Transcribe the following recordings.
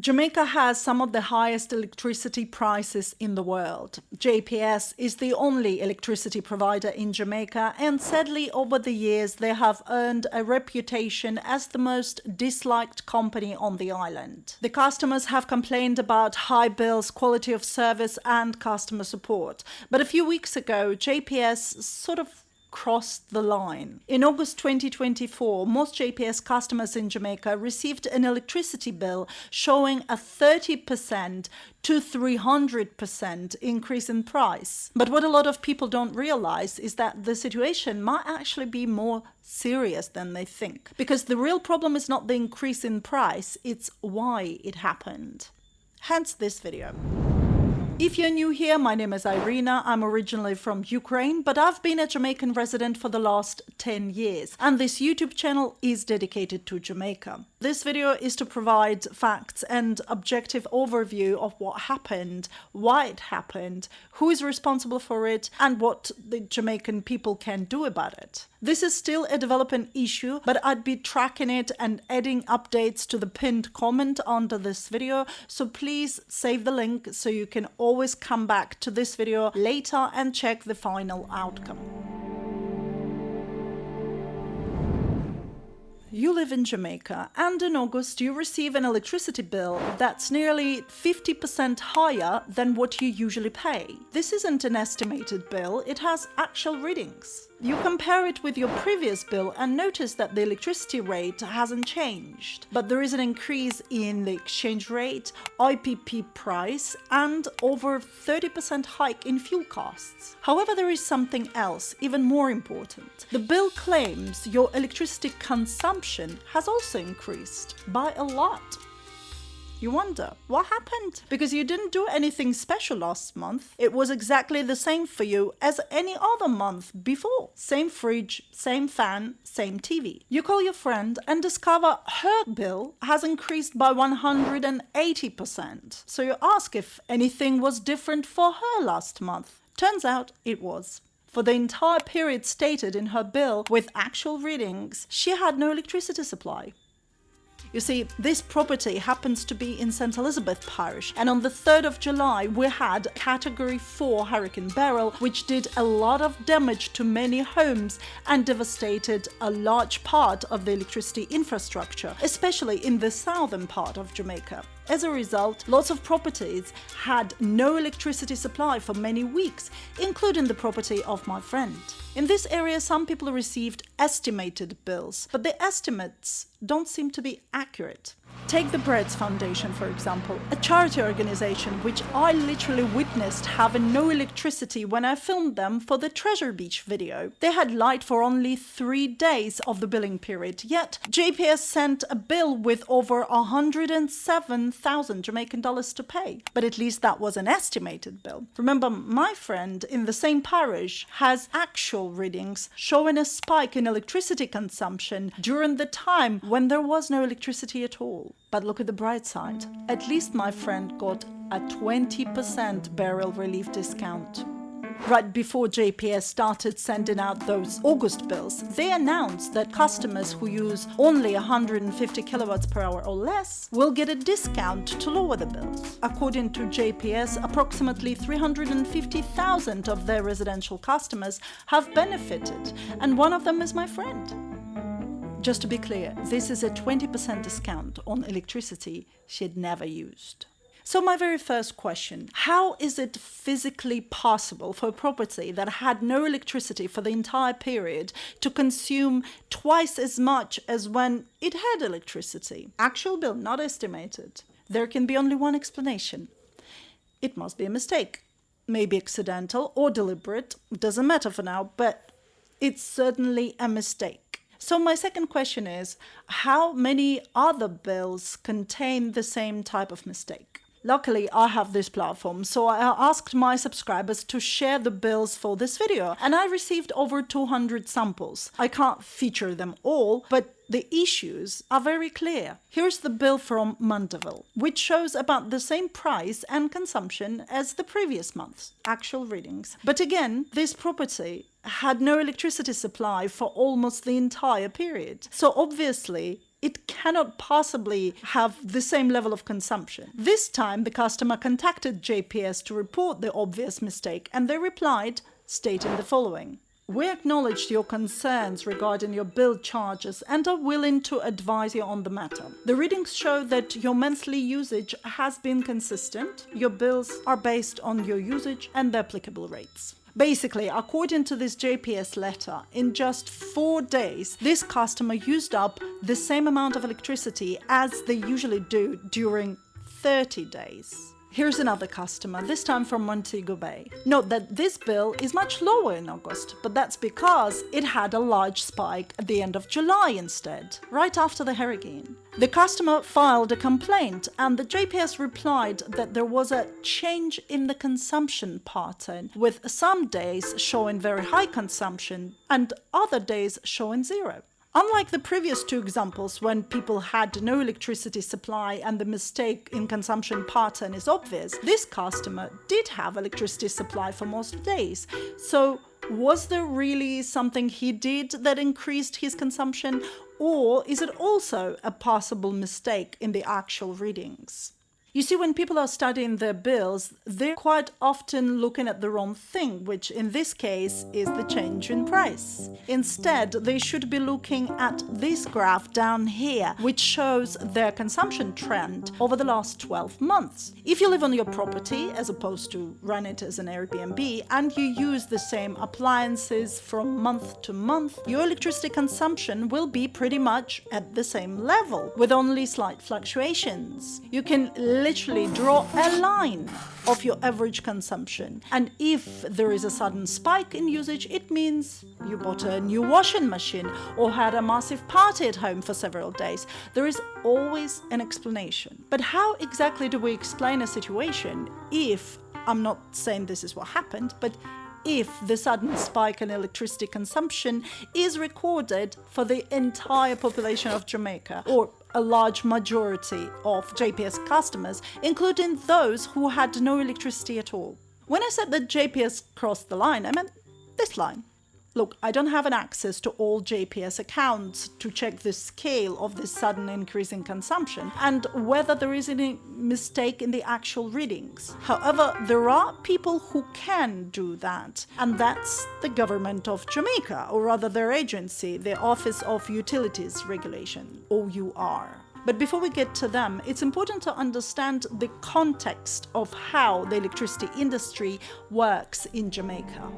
Jamaica has some of the highest electricity prices in the world. JPS is the only electricity provider in Jamaica, and sadly over the years they have earned a reputation as the most disliked company on the island. The customers have complained about high bills, quality of service and customer support. But a few weeks ago, JPS sort of crossed the line. In August 2024, most JPS customers in Jamaica received an electricity bill showing a 30% to 300% increase in price. But what a lot of people don't realize is that the situation might actually be more serious than they think. Because the real problem is not the increase in price, it's why it happened. Hence this video. If you're new here, my name is Irina. I'm originally from Ukraine, but I've been a Jamaican resident for the last 10 years, and this YouTube channel is dedicated to Jamaica. This video is to provide facts and objective overview of what happened, why it happened, who is responsible for it, and what the Jamaican people can do about it. This is still a developing issue, but I'd be tracking it and adding updates to the pinned comment under this video, so please save the link so you can always come back to this video later and check the final outcome. You live in Jamaica, and in August you receive an electricity bill that's nearly 50% higher than what you usually pay. This isn't an estimated bill, it has actual readings. You compare it with your previous bill and notice that the electricity rate hasn't changed, but there is an increase in the exchange rate, IPP price, and over 30% hike in fuel costs. However, there is something else, even more important. The bill claims your electricity consumption has also increased by a lot. You wonder, what happened? Because you didn't do anything special last month. It was exactly the same for you as any other month before. Same fridge, same fan, same TV. You call your friend and discover her bill has increased by 180%. So you ask if anything was different for her last month. Turns out it was. For the entire period stated in her bill with actual readings, she had no electricity supply. You see, this property happens to be in St. Elizabeth Parish, and on the 3rd of July we had Category 4 Hurricane Beryl, which did a lot of damage to many homes and devastated a large part of the electricity infrastructure, especially in the southern part of Jamaica. As a result, lots of properties had no electricity supply for many weeks, including the property of my friend. In this area, some people received estimated bills, but the estimates don't seem to be accurate. Take the Breads Foundation, for example, a charity organization which I literally witnessed having no electricity when I filmed them for the Treasure Beach video. They had light for only 3 days of the billing period, yet JPS sent a bill with over 107,000 Jamaican dollars to pay. But at least that was an estimated bill. Remember, my friend in the same parish has actual readings showing a spike in electricity consumption during the time when there was no electricity at all. But look at the bright side. At least my friend got a 20% Beryl relief discount. Right before JPS started sending out those August bills, they announced that customers who use only 150 kilowatts per hour or less will get a discount to lower the bills. According to JPS, approximately 350,000 of their residential customers have benefited, and one of them is my friend. Just to be clear, this is a 20% discount on electricity she had never used. So my very first question, how is it physically possible for a property that had no electricity for the entire period to consume twice as much as when it had electricity? Actual bill, not estimated. There can be only one explanation. It must be a mistake. Maybe accidental or deliberate, doesn't matter for now, but it's certainly a mistake. So my second question is, how many other bills contain the same type of mistake? Luckily, I have this platform, so I asked my subscribers to share the bills for this video, and I received over 200 samples. I can't feature them all, but the issues are very clear. Here's the bill from Mandeville, which shows about the same price and consumption as the previous month's actual readings. But again, this property had no electricity supply for almost the entire period. So obviously, it cannot possibly have the same level of consumption. This time, the customer contacted JPS to report the obvious mistake, and they replied, stating the following: "We acknowledge your concerns regarding your bill charges and are willing to advise you on the matter. The readings show that your monthly usage has been consistent. Your bills are based on your usage and the applicable rates." Basically, according to this JPS letter, in just 4 days, this customer used up the same amount of electricity as they usually do during 30 days. Here's another customer, this time from Montego Bay. Note that this bill is much lower in August, but that's because it had a large spike at the end of July instead, right after the hurricane. The customer filed a complaint, and the JPS replied that there was a change in the consumption pattern, with some days showing very high consumption and other days showing zero. Unlike the previous 2 examples, when people had no electricity supply and the mistake in consumption pattern is obvious, this customer did have electricity supply for most days. So was there really something he did that increased his consumption, or is it also a possible mistake in the actual readings? You see, when people are studying their bills, they're quite often looking at the wrong thing, which in this case is the change in price. Instead, they should be looking at this graph down here, which shows their consumption trend over the last 12 months. If you live on your property, as opposed to run it as an Airbnb, and you use the same appliances from month to month, your electricity consumption will be pretty much at the same level, with only slight fluctuations. You can literally draw a line of your average consumption, and if there is a sudden spike in usage, it means you bought a new washing machine or had a massive party at home for several days. There is always an explanation. But how exactly do we explain a situation if, I'm not saying this is what happened, but if the sudden spike in electricity consumption is recorded for the entire population of Jamaica, or a large majority of JPS customers, including those who had no electricity at all? When I said that JPS crossed the line, I meant this line. Look, I don't have an access to all JPS accounts to check the scale of this sudden increase in consumption and whether there is any mistake in the actual readings. However, there are people who can do that, and that's the government of Jamaica, or rather their agency, the Office of Utilities Regulation, OUR. But before we get to them, it's important to understand the context of how the electricity industry works in Jamaica.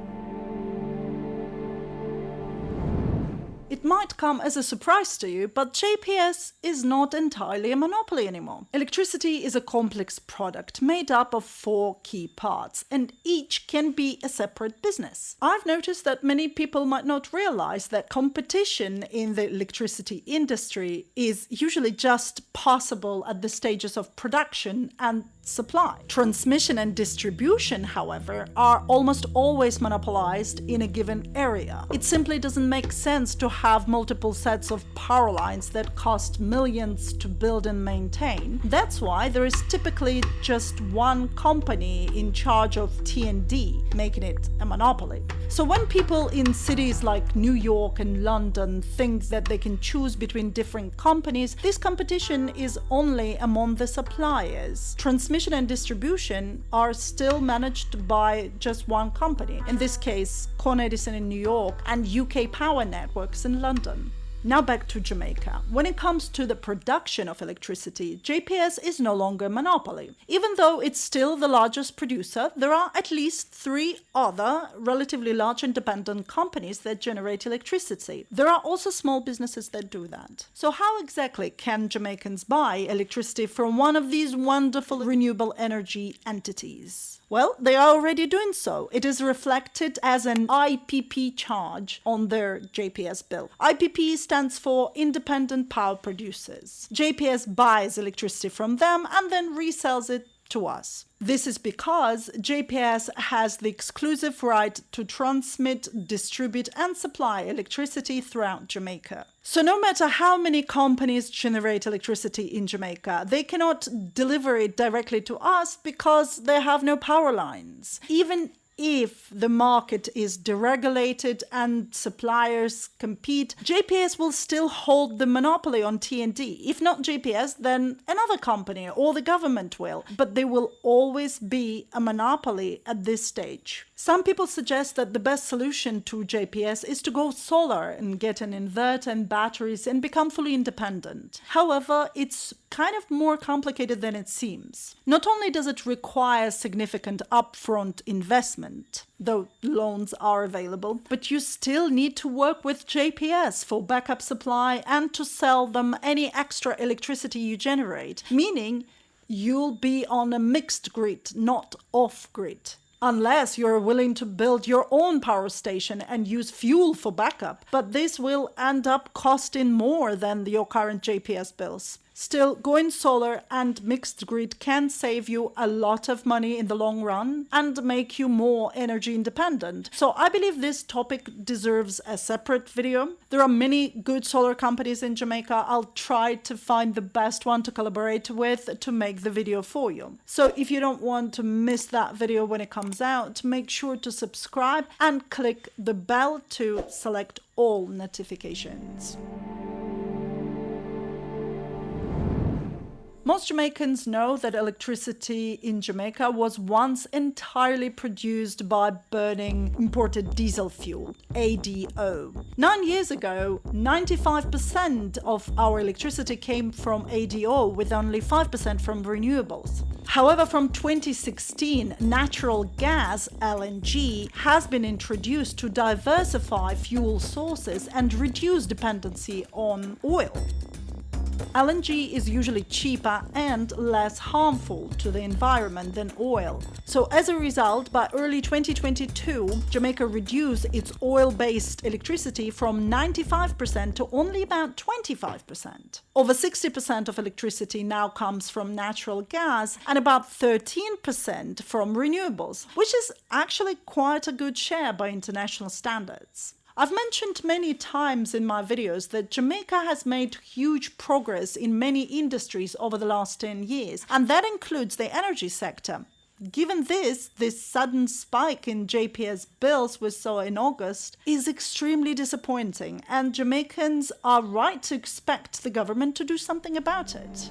It might come as a surprise to you, but JPS is not entirely a monopoly anymore. Electricity is a complex product made up of 4 key parts, and each can be a separate business. I've noticed that many people might not realize that competition in the electricity industry is usually just possible at the stages of production and supply. Transmission and distribution, however, are almost always monopolized in a given area. It simply doesn't make sense to have multiple sets of power lines that cost millions to build and maintain. That's why there is typically just one company in charge of T&D, making it a monopoly. So when people in cities like New York and London think that they can choose between different companies, this competition is only among the suppliers. Transmission and distribution are still managed by just one company, in this case Con Edison in New York and UK Power Networks in London. Now back to Jamaica. When it comes to the production of electricity, JPS is no longer a monopoly. Even though it's still the largest producer, there are at least 3 other relatively large independent companies that generate electricity. There are also small businesses that do that. So how exactly can Jamaicans buy electricity from one of these wonderful renewable energy entities? Well, they are already doing so. It is reflected as an IPP charge on their JPS bill. IPP stands for Independent Power Producers. JPS buys electricity from them and then resells it to us. This is because JPS has the exclusive right to transmit, distribute, and supply electricity throughout Jamaica. So no matter how many companies generate electricity in Jamaica, they cannot deliver it directly to us because they have no power lines. Even if the market is deregulated and suppliers compete, JPS will still hold the monopoly on T&D. If not JPS, then another company or the government will. But there will always be a monopoly at this stage. Some people suggest that the best solution to JPS is to go solar and get an inverter and batteries and become fully independent. However, it's kind of more complicated than it seems. Not only does it require significant upfront investment, though loans are available, but you still need to work with JPS for backup supply and to sell them any extra electricity you generate, meaning you'll be on a mixed grid, not off-grid. Unless you're willing to build your own power station and use fuel for backup, but this will end up costing more than your current JPS bills. Still, going solar and mixed grid can save you a lot of money in the long run and make you more energy independent. So I believe this topic deserves a separate video. There are many good solar companies in Jamaica. I'll try to find the best one to collaborate with to make the video for you. So if you don't want to miss that video when it comes out, make sure to subscribe and click the bell to select all notifications. Most Jamaicans know that electricity in Jamaica was once entirely produced by burning imported diesel fuel, ADO. 9 years ago, 95% of our electricity came from ADO, with only 5% from renewables. However, from 2016, natural gas, LNG, has been introduced to diversify fuel sources and reduce dependency on oil. LNG is usually cheaper and less harmful to the environment than oil. So as a result, by early 2022, Jamaica reduced its oil-based electricity from 95% to only about 25%. Over 60% of electricity now comes from natural gas and about 13% from renewables, which is actually quite a good share by international standards. I've mentioned many times in my videos that Jamaica has made huge progress in many industries over the last 10 years, and that includes the energy sector. Given this sudden spike in JPS bills we saw in August is extremely disappointing, and Jamaicans are right to expect the government to do something about it.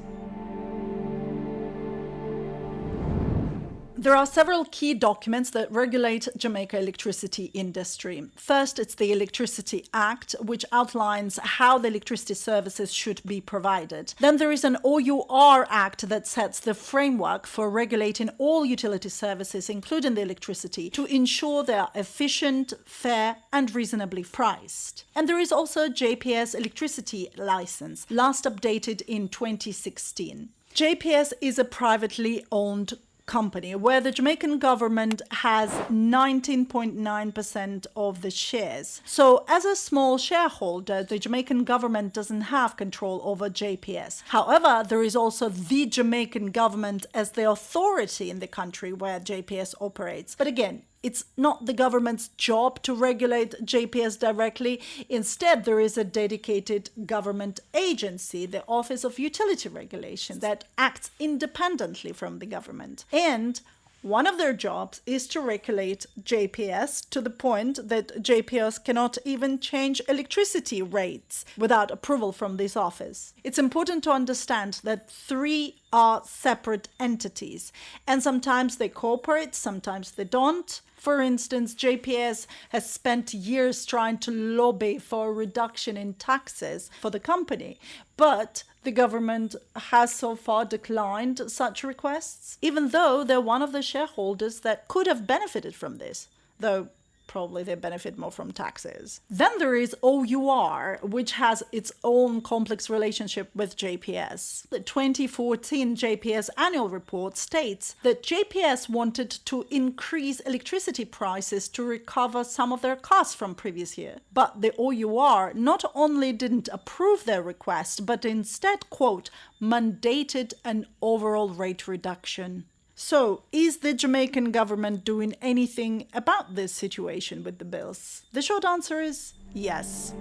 There are several key documents that regulate Jamaica electricity industry. First, it's the Electricity Act, which outlines how the electricity services should be provided. Then there is an OUR Act that sets the framework for regulating all utility services, including the electricity, to ensure they are efficient, fair, and reasonably priced. And there is also a JPS electricity license, last updated in 2016. JPS is a privately owned company where the Jamaican government has 19.9% of the shares. So as a small shareholder, the Jamaican government doesn't have control over JPS. However, there is also the Jamaican government as the authority in the country where JPS operates. But again, it's not the government's job to regulate JPS directly. Instead, there is a dedicated government agency, the Office of Utility Regulation, that acts independently from the government. And one of their jobs is to regulate JPS to the point that JPS cannot even change electricity rates without approval from this office. It's important to understand that three are separate entities, and sometimes they cooperate, sometimes they don't. For instance, JPS has spent years trying to lobby for a reduction in taxes for the company, but the government has so far declined such requests, even though they're one of the shareholders that could have benefited from this, though probably they benefit more from taxes. Then there is OUR, which has its own complex relationship with JPS. The 2014 JPS Annual Report states that JPS wanted to increase electricity prices to recover some of their costs from previous year. But the OUR not only didn't approve their request, but instead, quote, mandated an overall rate reduction. So, is the Jamaican government doing anything about this situation with the bills? The short answer is yes.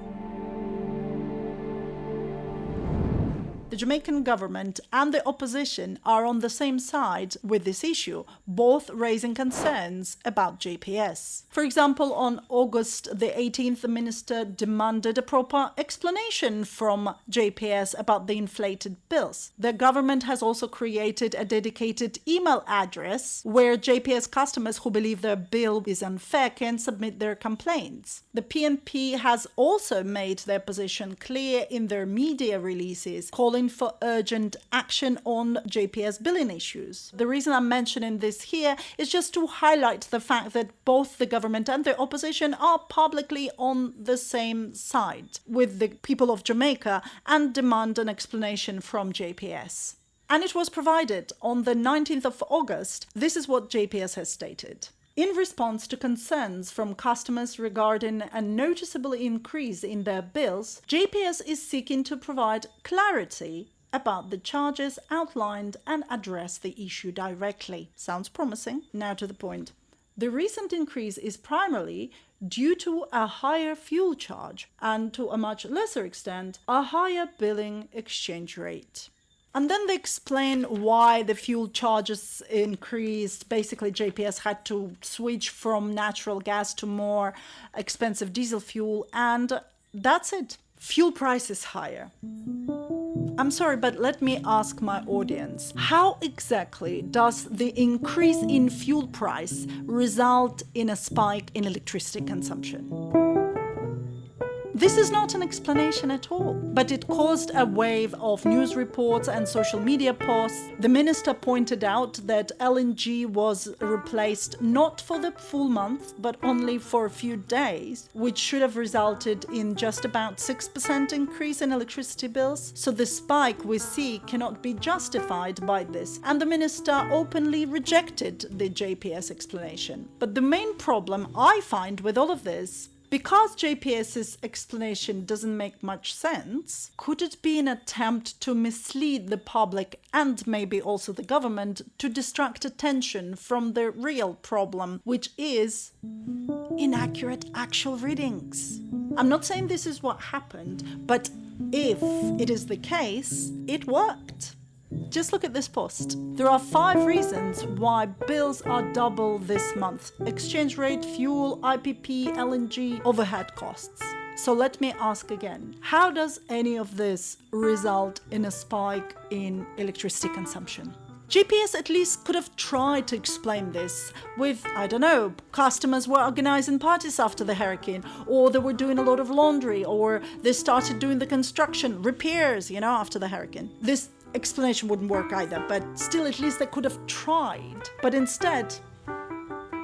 The Jamaican government and the opposition are on the same side with this issue, both raising concerns about JPS. For example, on August the 18th, the minister demanded a proper explanation from JPS about the inflated bills. The government has also created a dedicated email address where JPS customers who believe their bill is unfair can submit their complaints. The PNP has also made their position clear in their media releases, calling for urgent action on JPS billing issues. The reason I'm mentioning this here is just to highlight the fact that both the government and the opposition are publicly on the same side with the people of Jamaica and demand an explanation from JPS. And it was provided on the 19th of August. This is what JPS has stated. In response to concerns from customers regarding a noticeable increase in their bills, JPS is seeking to provide clarity about the charges outlined and address the issue directly. Sounds promising. Now to the point. The recent increase is primarily due to a higher fuel charge and, to a much lesser extent, a higher billing exchange rate. And then they explain why the fuel charges increased. Basically, JPS had to switch from natural gas to more expensive diesel fuel, and that's it. Fuel price is higher. I'm sorry, but let me ask my audience, how exactly does the increase in fuel price result in a spike in electricity consumption? This is not an explanation at all, but it caused a wave of news reports and social media posts. The minister pointed out that LNG was replaced not for the full month, but only for a few days, which should have resulted in just about 6% increase in electricity bills. So the spike we see cannot be justified by this, and the minister openly rejected the JPS explanation. But the main problem I find with all of this, because JPS's explanation doesn't make much sense, could it be an attempt to mislead the public and maybe also the government to distract attention from the real problem, which is inaccurate actual readings? I'm not saying this is what happened, but if it is the case, it worked. Just look at this post. There are 5 reasons why bills are double this month: exchange rate, fuel, IPP, LNG, overhead costs. So let me ask again, how does any of this result in a spike in electricity consumption? JPS at least could have tried to explain this with, I don't know, customers were organizing parties after the hurricane, or they were doing a lot of laundry, or they started doing the construction, repairs, after the hurricane. This explanation wouldn't work either, but still at least they could have tried. But instead,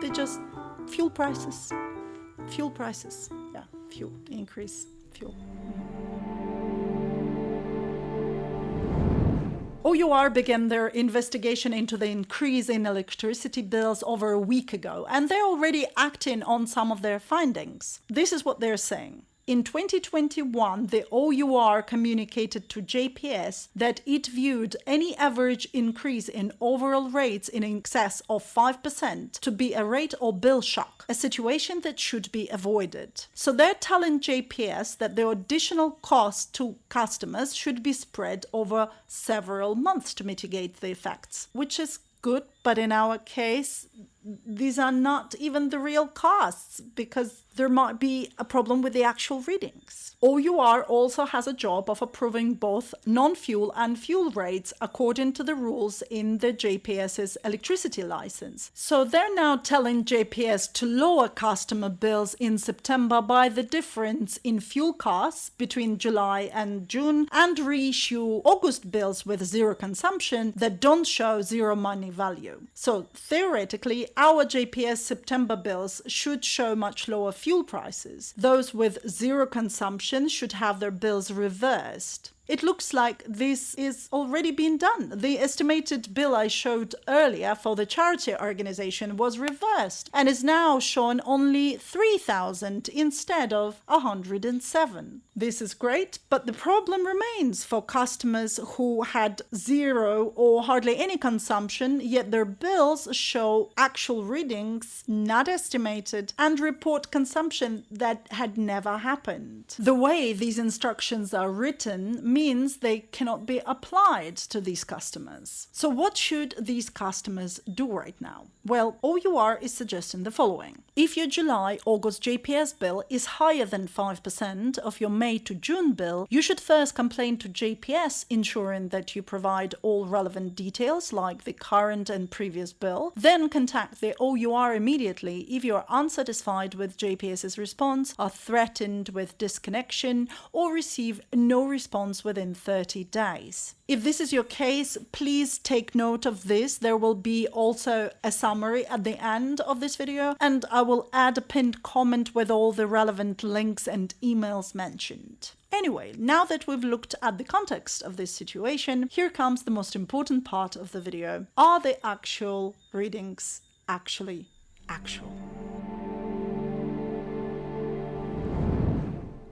they just fuel prices. Yeah, fuel increase, fuel. OUR began their investigation into the increase in electricity bills over a week ago, and they're already acting on some of their findings. This is what they're saying. In 2021, the OUR communicated to JPS that it viewed any average increase in overall rates in excess of 5% to be a rate or bill shock, a situation that should be avoided. So they're telling JPS that the additional cost to customers should be spread over several months to mitigate the effects, which is good, but in our case, these are not even the real costs because there might be a problem with the actual readings. OUR also has a job of approving both non-fuel and fuel rates according to the rules in the JPS's electricity license. So they're now telling JPS to lower customer bills in September by the difference in fuel costs between July and June and reissue August bills with zero consumption that don't show zero money value. So theoretically, our JPS September bills should show much lower fuel prices. Those with zero consumption should have their bills reversed. It looks like this is already being done. The estimated bill I showed earlier for the charity organization was reversed and is now showing only 3,000 instead of 107. This is great, but the problem remains for customers who had zero or hardly any consumption, yet their bills show actual readings, not estimated, and report consumption that had never happened. The way these instructions are written means they cannot be applied to these customers. So what should these customers do right now? Well, OUR is suggesting the following. If your July-August JPS bill is higher than 5% of your May to June bill, you should first complain to JPS, ensuring that you provide all relevant details like the current and previous bill. Then contact the OUR immediately if you are unsatisfied with JPS's response, are threatened with disconnection, or receive no response within 30 days. If this is your case, please take note of this. There will be also a summary at the end of this video, and I will add a pinned comment with all the relevant links and emails mentioned. Anyway, now that we've looked at the context of this situation, here comes the most important part of the video. Are the actual readings actually actual?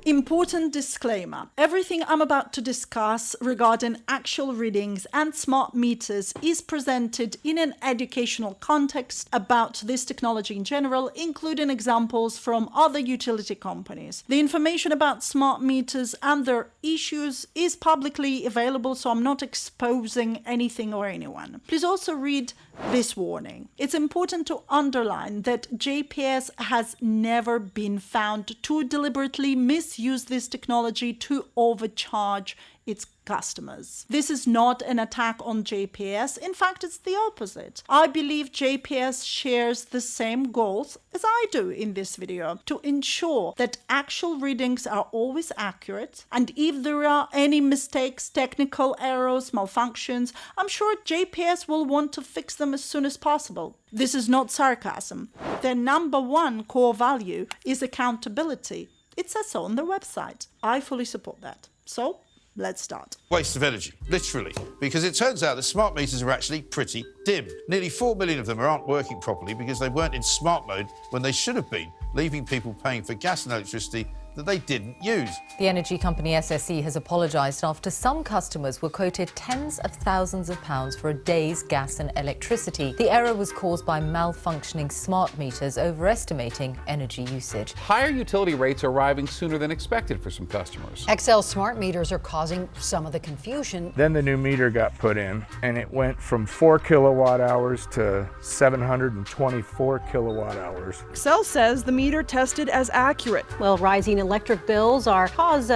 Important disclaimer. Everything I'm about to discuss regarding actual readings and smart meters is presented in an educational context about this technology in general, including examples from other utility companies. The information about smart meters and their issues is publicly available, so I'm not exposing anything or anyone. Please also read this warning. It's important to underline that JPS has never been found to deliberately misuse this technology to overcharge its customers. This is not an attack on JPS. In fact, it's the opposite. I believe JPS shares the same goals as I do in this video, to ensure that actual readings are always accurate, and if there are any mistakes, technical errors, malfunctions, I'm sure JPS will want to fix them as soon as possible. This is not sarcasm. Their number one core value is accountability. It says so on their website. I fully support that. So, let's start. Waste of energy, literally, because it turns out that smart meters are actually pretty dim. Nearly 4 million of them aren't working properly because they weren't in smart mode when they should have been, leaving people paying for gas and electricity that they didn't use. The energy company SSE has apologised after some customers were quoted tens of thousands of pounds for a day's gas and electricity. The error was caused by malfunctioning smart meters overestimating energy usage. Higher utility rates are arriving sooner than expected for some customers. XL smart meters are causing some of the confusion. Then the new meter got put in, and it went from 4 kilowatt hours to 724 kilowatt hours. XL says the meter tested as accurate. Well, rising electric bills are cause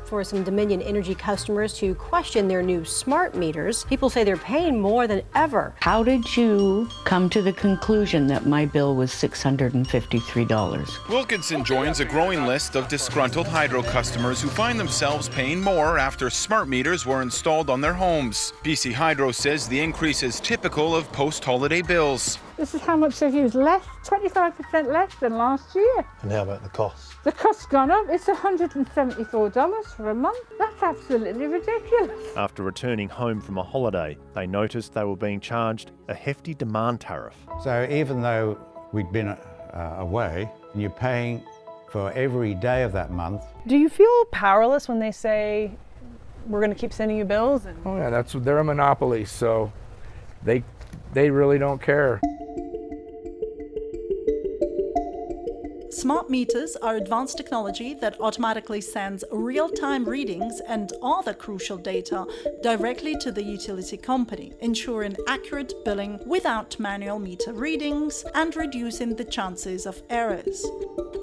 for some Dominion Energy customers to question their new smart meters. People say they're paying more than ever. How did you come to the conclusion that my bill was $653? Wilkinson joins a growing list of disgruntled hydro customers who find themselves paying more after smart meters were installed on their homes. BC Hydro says the increase is typical of post-holiday bills. This is how much they've used, less, 25% less than last year. And how about the cost? The cost's gone up. It's $174 for a month. That's absolutely ridiculous. After returning home from a holiday, they noticed they were being charged a hefty demand tariff. So even though we'd been away, you're paying for every day of that month. Do you feel powerless when they say, we're going to keep sending you bills? Oh yeah, they're a monopoly, so they really don't care. Smart meters are advanced technology that automatically sends real-time readings and other crucial data directly to the utility company, ensuring accurate billing without manual meter readings and reducing the chances of errors.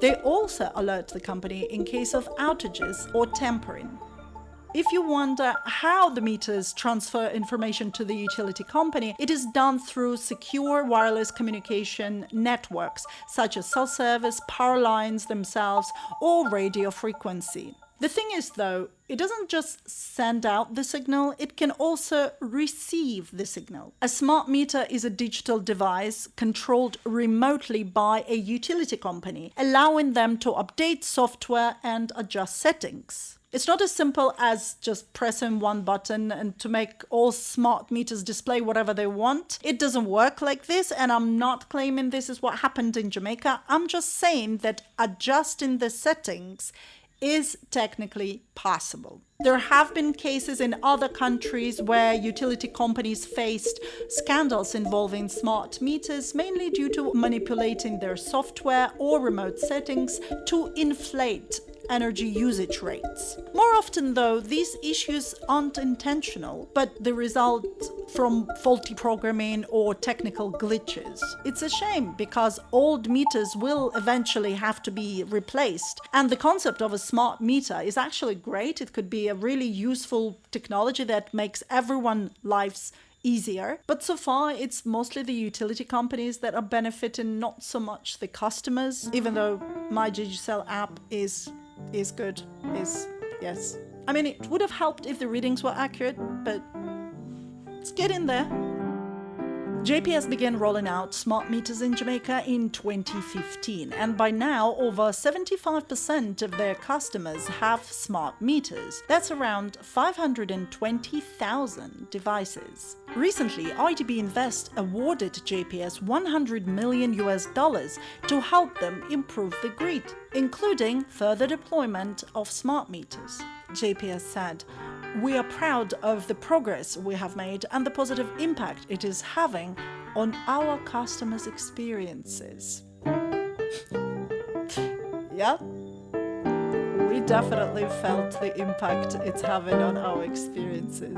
They also alert the company in case of outages or tampering. If you wonder how the meters transfer information to the utility company, it is done through secure wireless communication networks, such as cell service, power lines themselves, or radio frequency. The thing is, though, it doesn't just send out the signal, it can also receive the signal. A smart meter is a digital device controlled remotely by a utility company, allowing them to update software and adjust settings. It's not as simple as just pressing one button and to make all smart meters display whatever they want. It doesn't work like this, and I'm not claiming this is what happened in Jamaica. I'm just saying that adjusting the settings is technically possible. There have been cases in other countries where utility companies faced scandals involving smart meters, mainly due to manipulating their software or remote settings to inflate energy usage rates. More often, though, these issues aren't intentional, but the result from faulty programming or technical glitches. It's a shame because old meters will eventually have to be replaced, and the concept of a smart meter is actually great. It could be a really useful technology that makes everyone's lives easier, but so far it's mostly the utility companies that are benefiting, not so much the customers, even though my GGCell app is good, yes. I mean, it would have helped if the readings were accurate, but it's getting there. JPS began rolling out smart meters in Jamaica in 2015, and by now over 75% of their customers have smart meters. That's around 520,000 devices. Recently, IDB Invest awarded JPS $100 million to help them improve the grid, including further deployment of smart meters. JPS said, "We are proud of the progress we have made and the positive impact it is having on our customers' experiences." Yeah, we definitely felt the impact it's having on our experiences.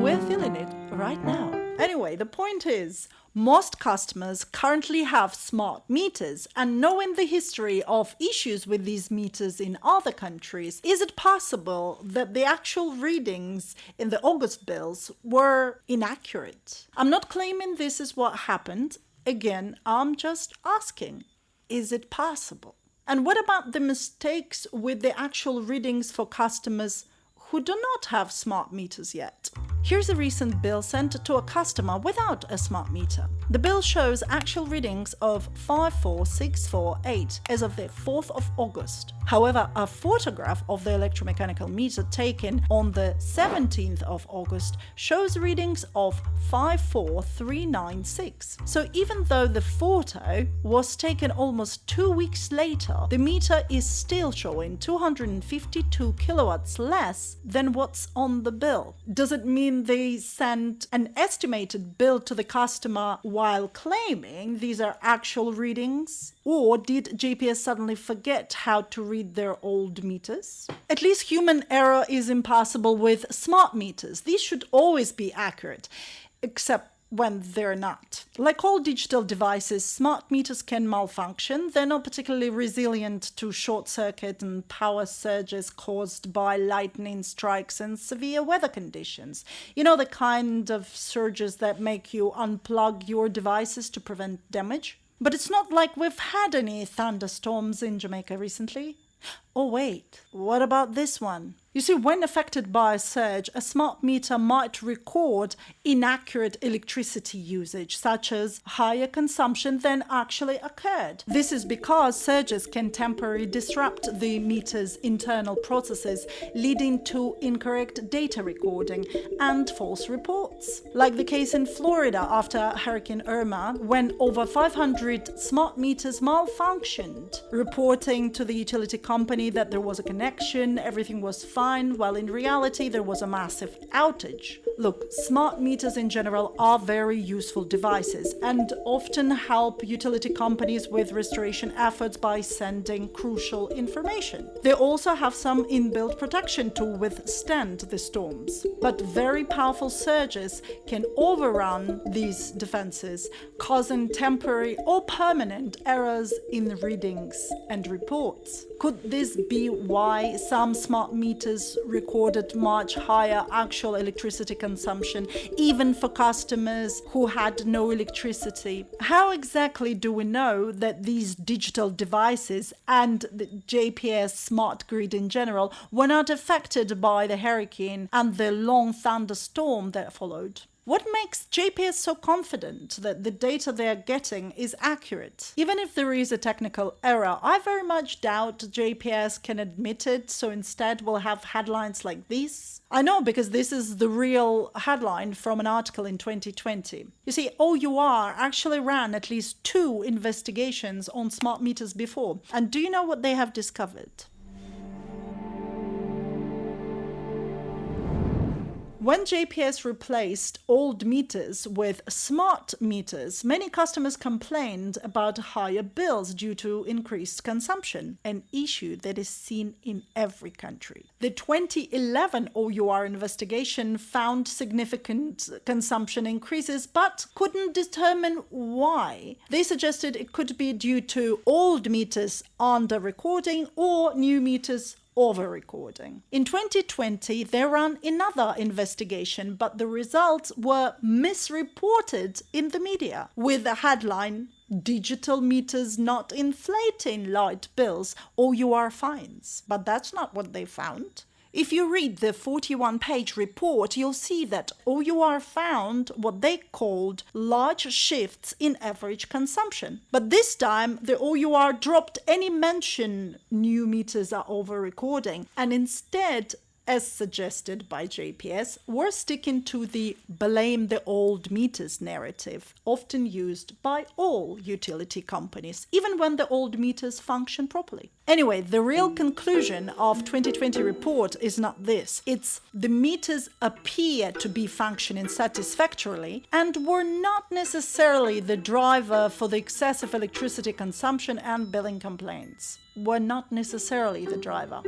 We're feeling it right now. Anyway, the point is, most customers currently have smart meters, and knowing the history of issues with these meters in other countries, is it possible that the actual readings in the August bills were inaccurate? I'm not claiming this is what happened. Again, I'm just asking, is it possible? And what about the mistakes with the actual readings for customers who do not have smart meters yet? Here's a recent bill sent to a customer without a smart meter. The bill shows actual readings of 54648 as of the 4th of August. However, a photograph of the electromechanical meter taken on the 17th of August shows readings of 54396. So even though the photo was taken almost 2 weeks later, the meter is still showing 252 kilowatts less than what's on the bill. Does it mean they sent an estimated bill to the customer while claiming these are actual readings? Or did JPS suddenly forget how to read their old meters? At least human error is impossible with smart meters. These should always be accurate, except when they're not. Like all digital devices, smart meters can malfunction. They're not particularly resilient to short circuit and power surges caused by lightning strikes and severe weather conditions. You know, the kind of surges that make you unplug your devices to prevent damage? But it's not like we've had any thunderstorms in Jamaica recently. Oh wait, what about this one? You see, when affected by a surge, a smart meter might record inaccurate electricity usage, such as higher consumption than actually occurred. This is because surges can temporarily disrupt the meter's internal processes, leading to incorrect data recording and false reports. Like the case in Florida after Hurricane Irma, when over 500 smart meters malfunctioned, reporting to the utility company that there was a connection, everything was fine, while in reality there was a massive outage. Look, smart meters in general are very useful devices and often help utility companies with restoration efforts by sending crucial information. They also have some inbuilt protection to withstand the storms. But very powerful surges can overrun these defenses, causing temporary or permanent errors in readings and reports. Could this be why some smart meters recorded much higher actual electricity consumption, even for customers who had no electricity? How exactly do we know that these digital devices and the JPS smart grid in general were not affected by the hurricane and the long thunderstorm that followed? What makes JPS so confident that the data they are getting is accurate? Even if there is a technical error, I very much doubt JPS can admit it, so instead we'll have headlines like this. I know, because this is the real headline from an article in 2020. You see, OUR actually ran at least 2 investigations on smart meters before, and do you know what they have discovered? When JPS replaced old meters with smart meters, many customers complained about higher bills due to increased consumption, an issue that is seen in every country. The 2011 OUR investigation found significant consumption increases but couldn't determine why. They suggested it could be due to old meters under-recording or new meters over-recording. In 2020, they ran another investigation, but the results were misreported in the media with the headline, "Digital meters not inflating light bills, OUR fines." But that's not what they found. If you read the 41-page report, you'll see that OUR found what they called large shifts in average consumption. But this time, the OUR dropped any mention new meters are over-recording, and instead, as suggested by JPS, we're sticking to the blame the old meters narrative, often used by all utility companies, even when the old meters function properly. Anyway, the real conclusion of 2020 report is not this. It's the meters appear to be functioning satisfactorily and were not necessarily the driver for the excessive electricity consumption and billing complaints. Were not necessarily the driver.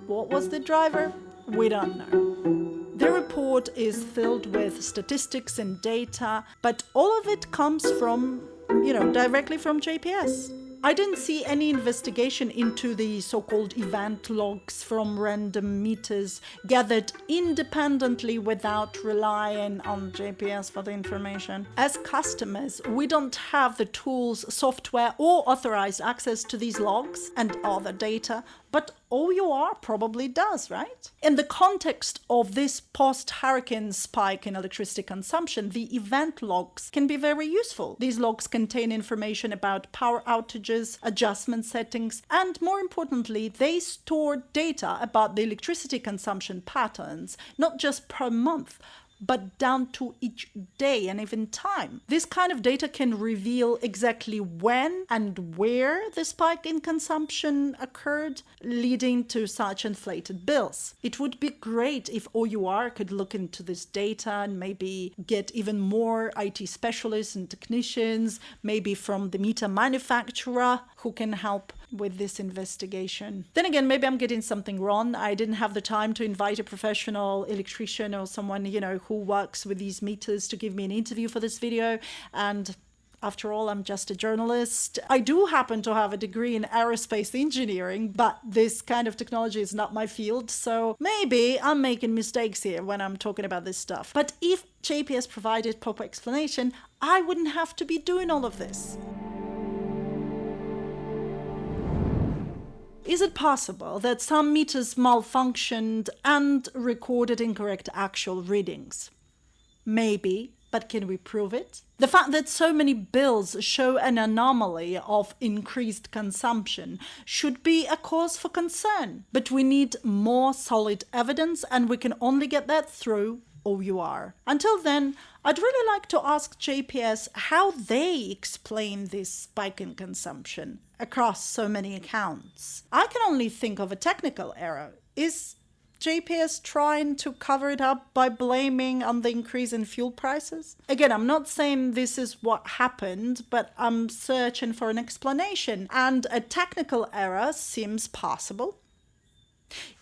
What was the driver? We don't know. The report is filled with statistics and data, but all of it comes from, directly from JPS. I didn't see any investigation into the so-called event logs from random meters gathered independently without relying on JPS for the information. As customers, we don't have the tools, software, or authorized access to these logs and other data, but OUR probably does, right? In the context of this post-hurricane spike in electricity consumption, the event logs can be very useful. These logs contain information about power outages, adjustment settings, and more importantly, they store data about the electricity consumption patterns, not just per month, but down to each day and even time. This kind of data can reveal exactly when and where the spike in consumption occurred, leading to such inflated bills. It would be great if OUR could look into this data and maybe get even more IT specialists and technicians, maybe from the meter manufacturer, who can help with this investigation. Then again, maybe I'm getting something wrong. I didn't have the time to invite a professional electrician or someone, who works with these meters to give me an interview for this video. And after all, I'm just a journalist. I do happen to have a degree in aerospace engineering, but this kind of technology is not my field. So maybe I'm making mistakes here when I'm talking about this stuff. But if JPS provided proper explanation, I wouldn't have to be doing all of this. Is it possible that some meters malfunctioned and recorded incorrect actual readings? Maybe, but can we prove it? The fact that so many bills show an anomaly of increased consumption should be a cause for concern, but we need more solid evidence, and we can only get that through OUR. Until then, I'd really like to ask JPS how they explain this spike in consumption across so many accounts. I can only think of a technical error. Is JPS trying to cover it up by blaming on the increase in fuel prices? Again, I'm not saying this is what happened, but I'm searching for an explanation, and a technical error seems possible.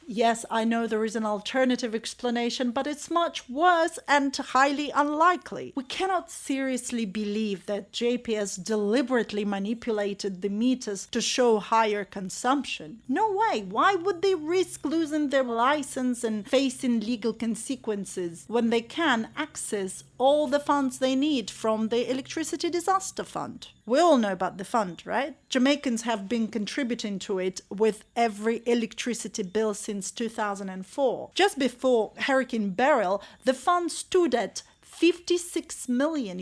Yes, I know there is an alternative explanation, but it's much worse and highly unlikely. We cannot seriously believe that JPS deliberately manipulated the meters to show higher consumption. No way. Why would they risk losing their license and facing legal consequences when they can access all the funds they need from the Electricity Disaster Fund? We all know about the fund, right? Jamaicans have been contributing to it with every electricity bill since 2004. Just before Hurricane Beryl, the fund stood at $56 million.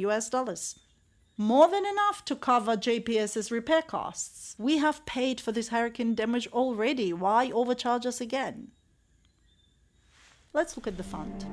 More than enough to cover JPS's repair costs. We have paid for this hurricane damage already. Why overcharge us again? Let's look at the fund.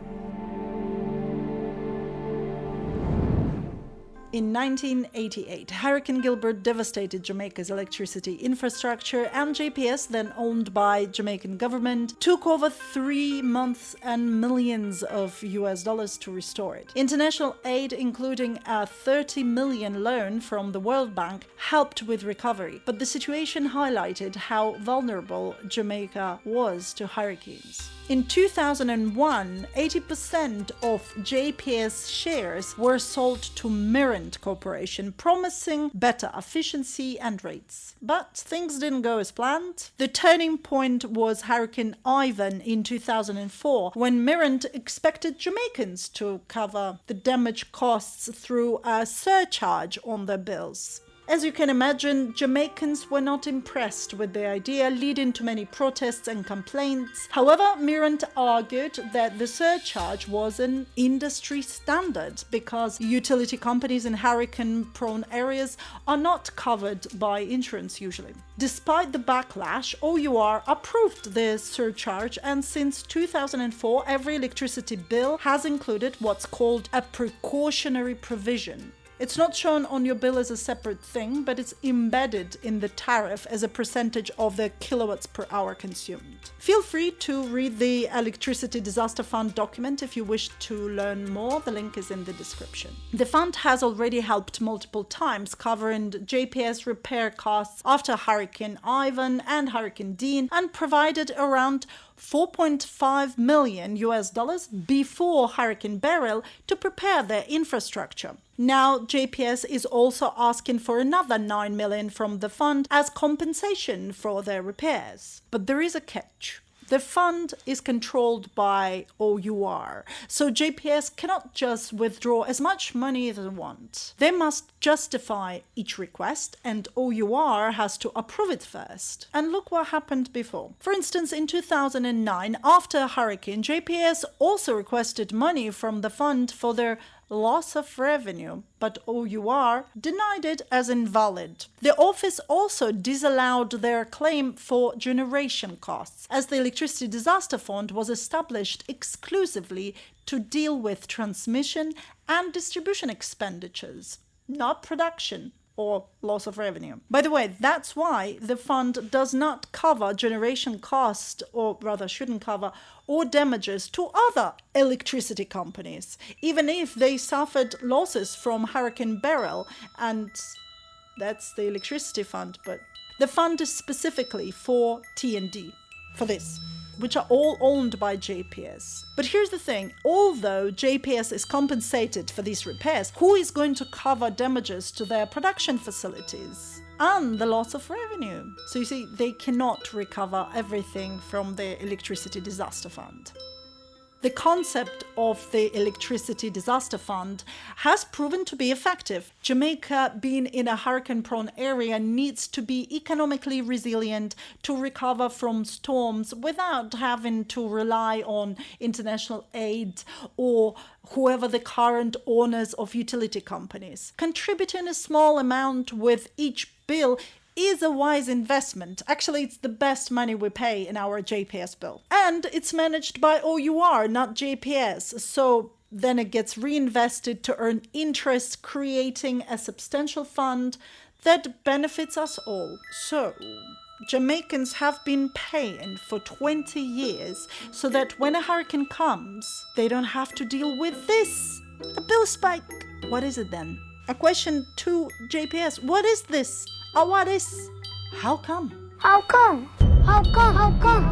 In 1988, Hurricane Gilbert devastated Jamaica's electricity infrastructure, and JPS, then owned by Jamaican government, took over 3 months and millions of US dollars to restore it. International aid, including a $30 million loan from the World Bank, helped with recovery, but the situation highlighted how vulnerable Jamaica was to hurricanes. In 2001, 80% of JPS shares were sold to Mirant Corporation, promising better efficiency and rates. But things didn't go as planned. The turning point was Hurricane Ivan in 2004, when Mirant expected Jamaicans to cover the damage costs through a surcharge on their bills. As you can imagine, Jamaicans were not impressed with the idea, leading to many protests and complaints. However, Mirant argued that the surcharge was an industry standard because utility companies in hurricane-prone areas are not covered by insurance usually. Despite the backlash, OUR approved the surcharge, and since 2004, every electricity bill has included what's called a precautionary provision. It's not shown on your bill as a separate thing, but it's embedded in the tariff as a percentage of the kilowatts per hour consumed. Feel free to read the Electricity Disaster Fund document if you wish to learn more. The link is in the description. The fund has already helped multiple times, covering JPS repair costs after Hurricane Ivan and Hurricane Dean, and provided around $4.5 million US dollars before Hurricane Beryl to prepare their infrastructure. Now JPS is also asking for another $9 million from the fund as compensation for their repairs. But there is a catch. The fund is controlled by OUR, so JPS cannot just withdraw as much money as they want. They must justify each request, and OUR has to approve it first. And look what happened before. For instance, in 2009, after a hurricane, JPS also requested money from the fund for their loss of revenue, but OUR denied it as invalid. The office also disallowed their claim for generation costs, as the Electricity Disaster Fund was established exclusively to deal with transmission and distribution expenditures, not production or loss of revenue. By the way, that's why the fund does not cover generation cost, or rather shouldn't cover, or damages to other electricity companies, even if they suffered losses from Hurricane Beryl, and that's the electricity fund, but the fund is specifically for T&D, for this, which are all owned by JPS. But here's the thing, although JPS is compensated for these repairs, who is going to cover damages to their production facilities and the loss of revenue? So you see, they cannot recover everything from the Electricity Disaster Fund. The concept of the Electricity Disaster Fund has proven to be effective. Jamaica, being in a hurricane-prone area, needs to be economically resilient to recover from storms without having to rely on international aid or whoever the current owners of utility companies. Contributing a small amount with each bill is a wise investment. Actually, it's the best money we pay in our JPS bill. And it's managed by OUR, not JPS, so then it gets reinvested to earn interest, creating a substantial fund that benefits us all. So Jamaicans have been paying for 20 years so that when a hurricane comes, they don't have to deal with this. A bill spike. What is it then? A question to JPS. What is this? What is? How come? How come? How come? How come?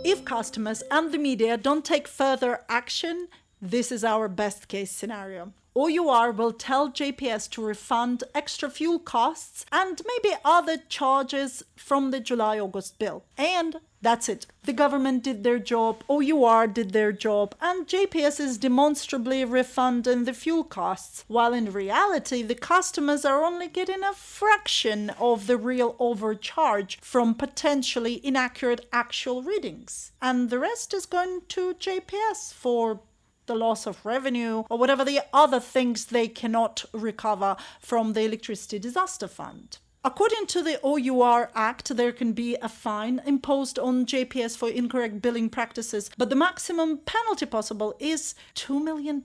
If customers and the media don't take further action, this is our best case scenario. OUR will tell JPS to refund extra fuel costs and maybe other charges from the July-August bill. And that's it. The government did their job, OUR did their job, and JPS is demonstrably refunding the fuel costs, while in reality the customers are only getting a fraction of the real overcharge from potentially inaccurate actual readings. And the rest is going to JPS for the loss of revenue or whatever the other things they cannot recover from the Electricity Disaster Fund. According to the OUR Act, there can be a fine imposed on JPS for incorrect billing practices, but the maximum penalty possible is $2 million.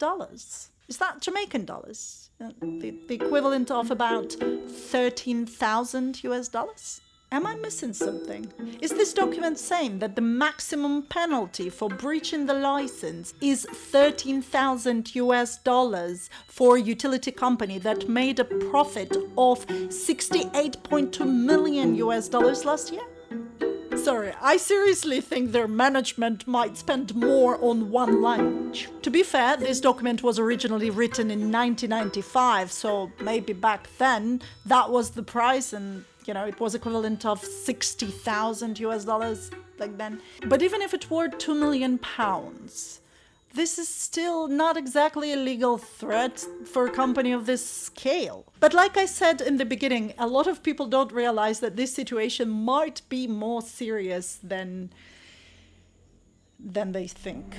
Is that Jamaican dollars? The equivalent of about 13,000 US dollars? Am I missing something? Is this document saying that the maximum penalty for breaching the license is 13,000 US dollars for a utility company that made a profit of 68.2 million US dollars last year? Sorry, I seriously think their management might spend more on one language. To be fair, this document was originally written in 1995, so maybe back then that was the price and it was equivalent of 60,000 US dollars back then. But even if it were 2 million pounds, this is still not exactly a legal threat for a company of this scale. But like I said in the beginning, a lot of people don't realize that this situation might be more serious than they think.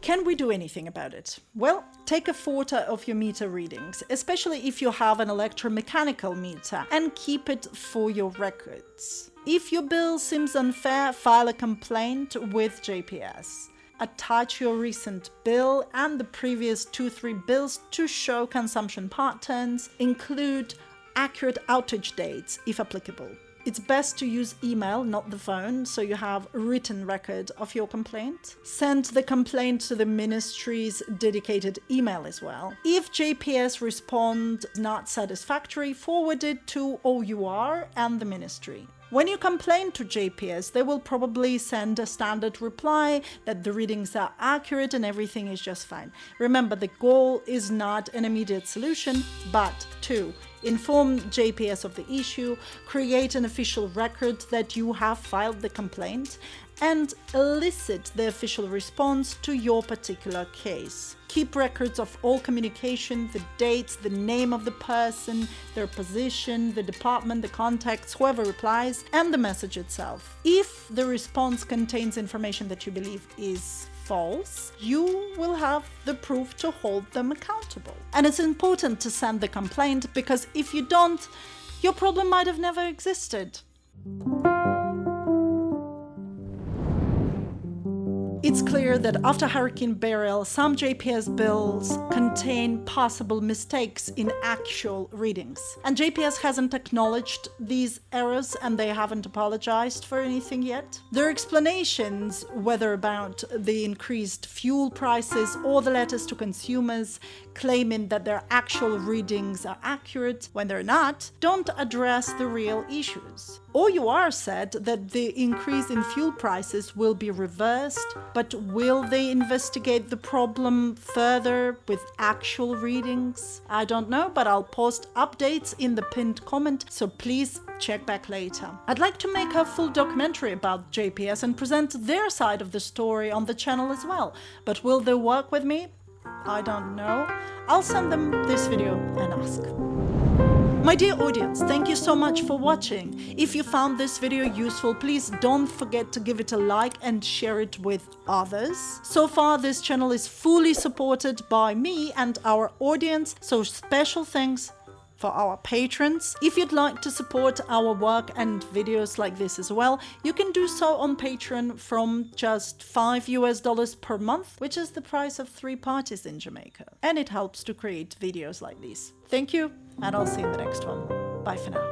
Can we do anything about it? Well, take a photo of your meter readings, especially if you have an electromechanical meter, and keep it for your records. If your bill seems unfair, file a complaint with JPS. Attach your recent bill and the previous 2-3 bills to show consumption patterns. Include accurate outage dates if applicable. It's best to use email, not the phone, so you have a written record of your complaint. Send the complaint to the ministry's dedicated email as well. If JPS respond not satisfactory, forward it to OUR and the ministry. When you complain to JPS, they will probably send a standard reply that the readings are accurate and everything is just fine. Remember, the goal is not an immediate solution, but to inform JPS of the issue, create an official record that you have filed the complaint, and elicit the official response to your particular case. Keep records of all communication, the dates, the name of the person, their position, the department, the contacts, whoever replies, and the message itself. If the response contains information that you believe is false, you will have the proof to hold them accountable. And it's important to send the complaint, because if you don't, your problem might have never existed. It's clear that after Hurricane Beryl, some JPS bills contain possible mistakes in actual readings. And JPS hasn't acknowledged these errors and they haven't apologized for anything yet. Their explanations, whether about the increased fuel prices or the letters to consumers claiming that their actual readings are accurate when they're not, don't address the real issues. OUR said that the increase in fuel prices will be reversed, but will they investigate the problem further with actual readings? I don't know, but I'll post updates in the pinned comment, so please check back later. I'd like to make a full documentary about JPS and present their side of the story on the channel as well, but will they work with me? I don't know. I'll send them this video and ask. My dear audience, thank you so much for watching. If you found this video useful, please don't forget to give it a like and share it with others. So far, this channel is fully supported by me and our audience, so special thanks for our patrons. If you'd like to support our work and videos like this as well, you can do so on Patreon from just $5 per month, which is the price of 3 parties in Jamaica. And it helps to create videos like these. Thank you, and I'll see you in the next one. Bye for now.